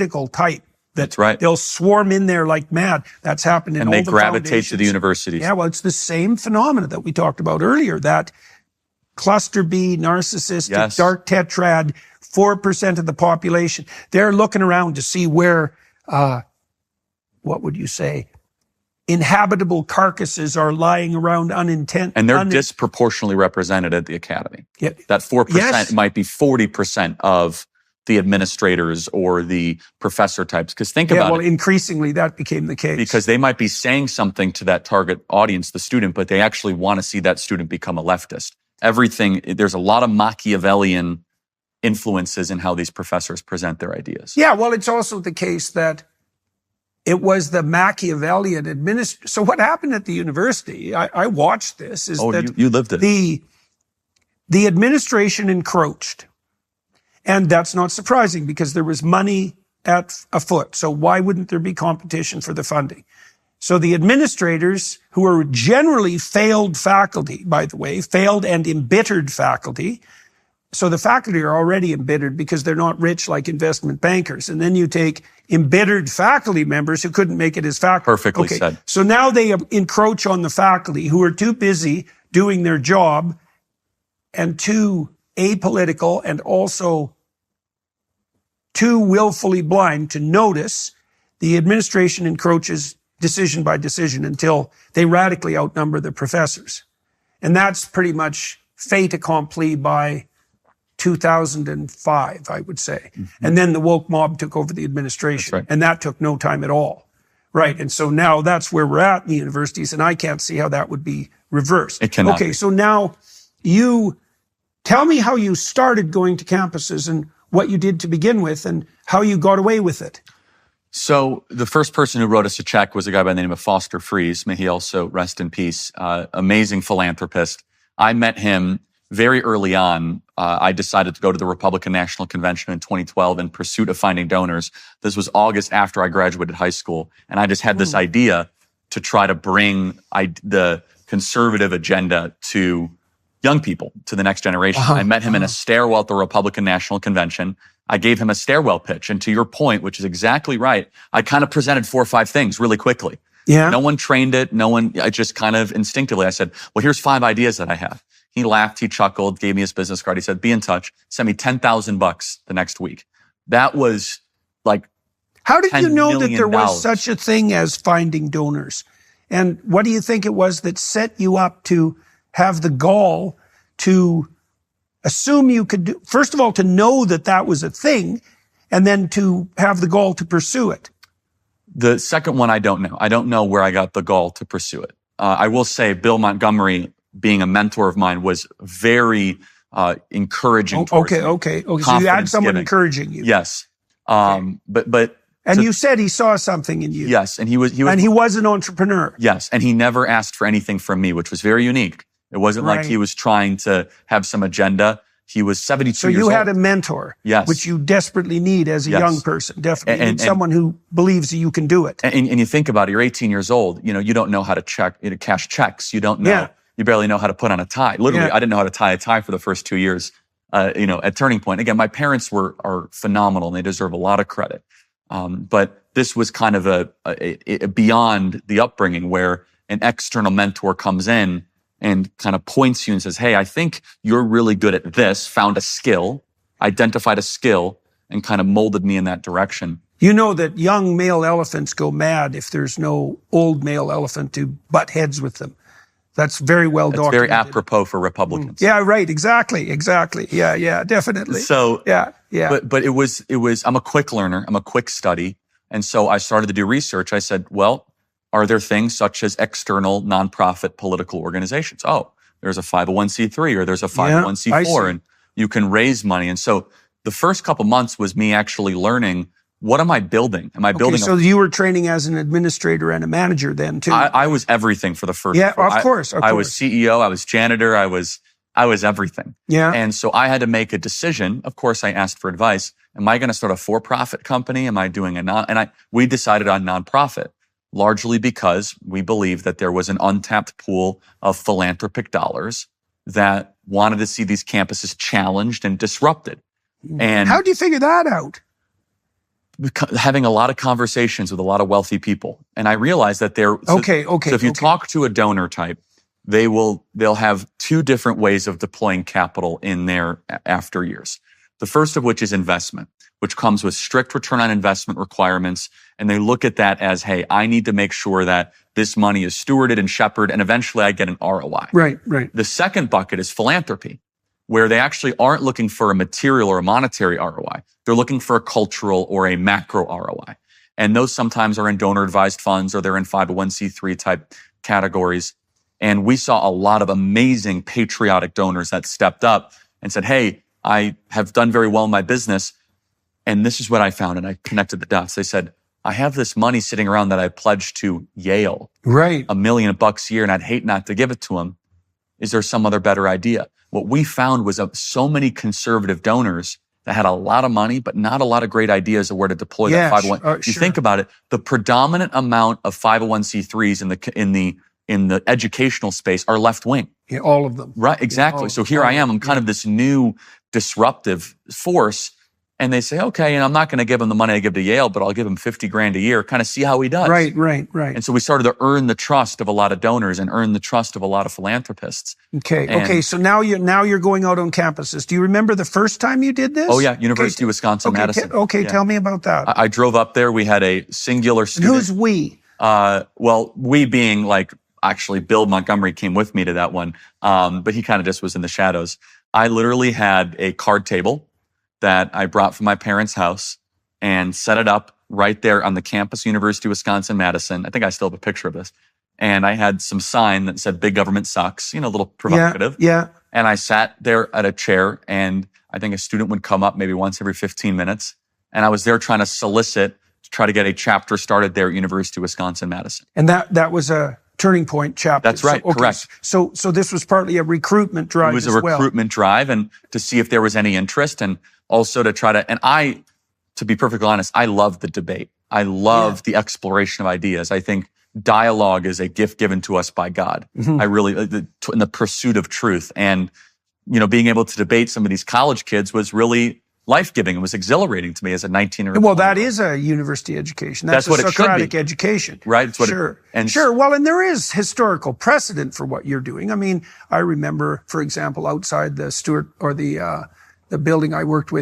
radical type. That's right. They'll swarm in there like mad. That's happened in all the And they gravitate to the universities. Yeah, well, it's the same phenomena that we talked about earlier, that cluster B, narcissistic, dark tetrad, 4% of the population. They're looking around to see where, what would you say, inhabitable carcasses are lying around unintended. And they're disproportionately represented at the academy. Yeah. That 4% might be 40% of the administrators or the professor types. Because think about it. Increasingly that became the case. Because they might be saying something to that target audience, the student, but they actually want to see that student become a leftist. There's a lot of Machiavellian influences in how these professors present their ideas. Yeah, well, it's also the case that it was the Machiavellian administration. So what happened at the university, I watched this, is that you lived it. The administration encroached. And that's not surprising because there was money at afoot. So why wouldn't there be competition for the funding? So the administrators, who are generally failed faculty, by the way, failed and embittered faculty. So the faculty are already embittered because they're not rich like investment bankers. And then you take embittered faculty members who couldn't make it as faculty. Perfectly said. So now they encroach on the faculty who are too busy doing their job and too apolitical and also too willfully blind to notice. The administration encroaches decision by decision until they radically outnumber the professors. And that's pretty much fait accompli by 2005, I would say. Mm-hmm. And then the woke mob took over the administration. That's right. And that took no time at all. Right. And so now that's where we're at in the universities, and I can't see how that would be reversed. It cannot. Okay, so now you tell me how you started going to campuses and what you did to begin with and how you got away with it. So the first person who wrote us a check was a guy by the name of Foster Fries. May he also rest in peace. Amazing philanthropist. I met him very early on. I decided to go to the Republican National Convention in 2012 in pursuit of finding donors. This was August after I graduated high school. And I just had this idea to try to bring the conservative agenda to young people, to the next generation. I met him in a stairwell at the Republican National Convention. I gave him a stairwell pitch. And to your point, which is exactly right, I kind of presented 4 or 5 things really quickly. Yeah. No one trained it. I just kind of instinctively, I said, well, here's 5 ideas that I have. He laughed, he chuckled, gave me his business card. He said, be in touch, send me $10,000 the next week. That was like, how did you know that there was such a thing as finding donors? And what do you think it was that set you up to have the gall to assume you could do, first of all, to know that that was a thing, and then to have the gall to pursue it? The second one, I don't know. I don't know where I got the gall to pursue it. I will say Bill Montgomery, being a mentor of mine, was very encouraging towards me. Okay. So you had someone encouraging you. Yes. Okay. And you said he saw something in you. Yes. And he was an entrepreneur. Yes. And he never asked for anything from me, which was very unique. It wasn't like he was trying to have some agenda. He was 72 years old. So you had a mentor. Yes. Which you desperately need as a young person. Definitely. And someone who believes that you can do it. And you think about it, you're 18 years old. You don't know how to cash checks. You don't know. Yeah. You barely know how to put on a tie. Literally, I didn't know how to tie a tie for the first 2 years, at Turning Point. Again, my parents are phenomenal and they deserve a lot of credit. But this was kind of a beyond the upbringing where an external mentor comes in and kind of points you and says, hey, I think you're really good at this, found a skill, identified a skill, and kind of molded me in that direction. You know that young male elephants go mad if there's no old male elephant to butt heads with them. That's very well documented. It's very apropos for Republicans. Yeah, right. Exactly. Yeah, definitely. So, yeah. But it was, I'm a quick learner. I'm a quick study. And so I started to do research. I said, well, are there things such as external nonprofit political organizations? Oh, there's a 501c3 or there's a 501c4 and you can raise money. And so the first couple months was me actually learning, what am I building? Am I building? So you were training as an administrator and a manager then too? I was everything for the first. Yeah, of course. I was CEO, I was janitor, I was everything. Yeah. And so I had to make a decision. Of course, I asked for advice. Am I going to start a for-profit company? Am I doing we decided on nonprofit, largely because we believed that there was an untapped pool of philanthropic dollars that wanted to see these campuses challenged and disrupted. And how did you figure that out? having a lot of conversations with a lot of wealthy people. And I realized that So if you talk to a donor type, they'll have two different ways of deploying capital in their after years. The first of which is investment, which comes with strict return on investment requirements. And they look at that as, hey, I need to make sure that this money is stewarded and shepherded, and eventually I get an ROI. Right, right. The second bucket is philanthropy, where they actually aren't looking for a material or a monetary ROI. They're looking for a cultural or a macro ROI. And those sometimes are in donor-advised funds, or they're in 501c3 type categories. And we saw a lot of amazing patriotic donors that stepped up and said, hey, I have done very well in my business, and this is what I found. And I connected the dots. They said, I have this money sitting around that I pledged to Yale, right, $1 million a year, and I'd hate not to give it to them. Is there some other better idea? What we found was so many conservative donors that had a lot of money, but not a lot of great ideas of where to deploy that 501. You think about it, the predominant amount of 501c3s in the educational space are left wing. Yeah, all of them. Right, exactly. So here I am. I'm kind of this new disruptive force. And they say, okay, and I'm not going to give him the money I give to Yale, but I'll give him $50,000 a year, kind of see how he does. Right, right, right. And so we started to earn the trust of a lot of donors and earn the trust of a lot of philanthropists. Okay. So now you're going out on campuses. Do you remember the first time you did this? Oh yeah, University of Wisconsin-Madison. Tell me about that. I drove up there. We had a singular student. Who's we? Well, we being like, actually Bill Montgomery came with me to that one. But he kind of just was in the shadows. I literally had a card table that I brought from my parents' house and set it up right there on the campus, University of Wisconsin-Madison. I think I still have a picture of this. And I had some sign that said, big government sucks, a little provocative. Yeah. And I sat there at a chair, and I think a student would come up maybe once every 15 minutes. And I was there trying to solicit to try to get a chapter started there at University of Wisconsin-Madison. And that was a Turning Point chapter. That's right, correct. So this was partly a recruitment drive as well. It was a recruitment drive, and to see if there was any interest, and also to try to, and to be perfectly honest, I love the debate. I love the exploration of ideas. I think dialogue is a gift given to us by God. I really, in the pursuit of truth. And, being able to debate some of these college kids was really life-giving. It was exhilarating to me as a 19-year-old. Well, that is a university education. That's what a Socratic education. Right? It's what sure. Well, and there is historical precedent for what you're doing. I mean, I remember, for example, outside the Stuart, or the building I worked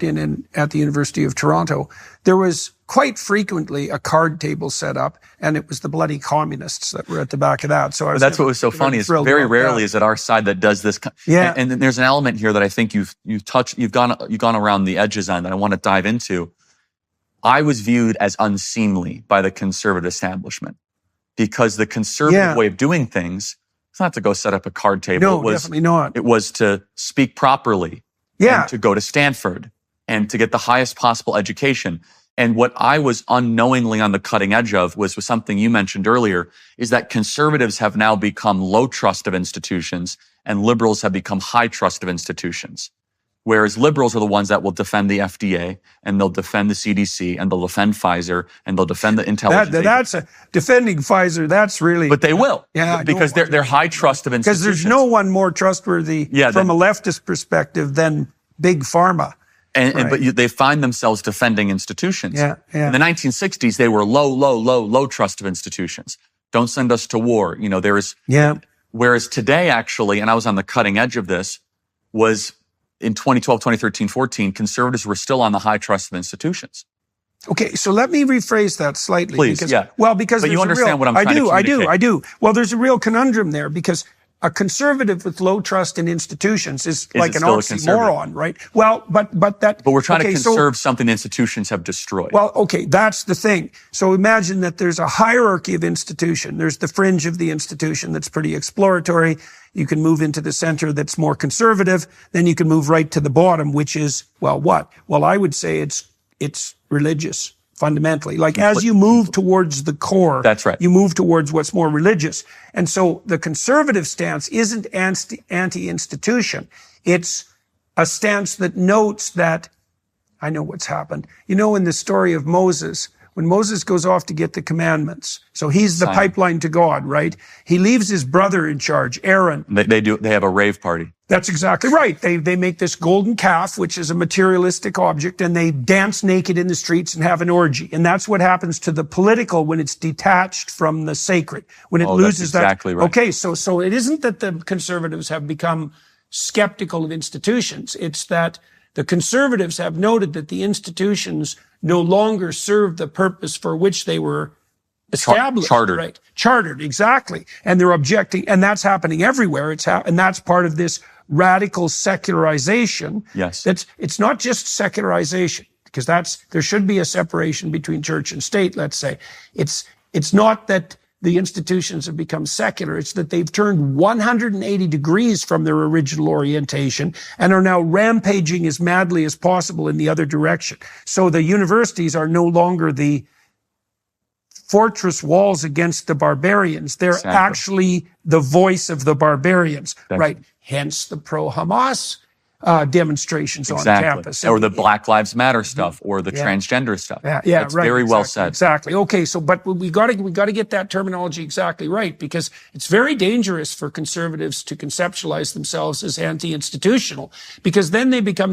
in at the University of Toronto, there was quite frequently a card table set up, and it was the bloody communists that were at the back of that. So that's what was so funny. Is very rarely is it our side that does this. Yeah. And there's an element here that I think you've gone around the edges on that I want to dive into. I was viewed as unseemly by the conservative establishment because the conservative way of doing things, it's not to go set up a card table. No, definitely not. It was to speak properly. Yeah. And to go to Stanford and to get the highest possible education. And what I was unknowingly on the cutting edge of was something you mentioned earlier, is that conservatives have now become low trust of institutions and liberals have become high trust of institutions. Whereas liberals are the ones that will defend the FDA and they'll defend the CDC and they'll defend Pfizer and they'll defend the intelligence. That's defending Pfizer. That's really. But they will. Yeah. Because they're high trust of institutions. Because there's no one more trustworthy from a leftist perspective than Big Pharma. But they find themselves defending institutions. Yeah. In the 1960s, they were low trust of institutions. Don't send us to war. Whereas today, actually, and I was on the cutting edge of this, was in 2012, 2013, 14, conservatives were still on the high trust of institutions. Okay, so let me rephrase that slightly. Please, because but you understand what I'm trying to communicate. I do. Well, there's a real conundrum there because a conservative with low trust in institutions is like an oxymoron, right? Well, but we're trying to conserve something institutions have destroyed. Well, okay, that's the thing. So imagine that there's a hierarchy of institution. There's the fringe of the institution that's pretty exploratory. You can move into the center that's more conservative. Then you can move right to the bottom, which is, well, what? Well, I would say it's religious. Fundamentally, like as you move towards the core, that's right. You move towards what's more religious. And so the conservative stance isn't anti-institution. It's a stance that notes that, I know what's happened. In the story of Moses, when Moses goes off to get the commandments, so he's the pipeline to God, right? He leaves his brother in charge, Aaron. They have a rave party. That's exactly right. They make this golden calf, which is a materialistic object, and they dance naked in the streets and have an orgy. And that's what happens to the political when it's detached from the sacred, when it loses that's exactly that. Right. Okay, so it isn't that the conservatives have become skeptical of institutions. It's that the conservatives have noted that the institutions no longer serve the purpose for which they were established. Chartered. Right. Chartered, exactly. And they're objecting, and that's happening everywhere. And that's part of this radical secularization. Yes. It's not just secularization, because there should be a separation between church and state, let's say. It's not that the institutions have become secular. It's that they've turned 180 degrees from their original orientation and are now rampaging as madly as possible in the other direction. So the universities are no longer the fortress walls against the barbarians. They're actually the voice of the barbarians, right? Hence the pro-Hamas demonstrations on campus. Or the Black Lives Matter stuff, or the transgender stuff. That's right, very well said. Exactly. Okay, but we got to get that terminology exactly right, because it's very dangerous for conservatives to conceptualize themselves as anti-institutional, because then they become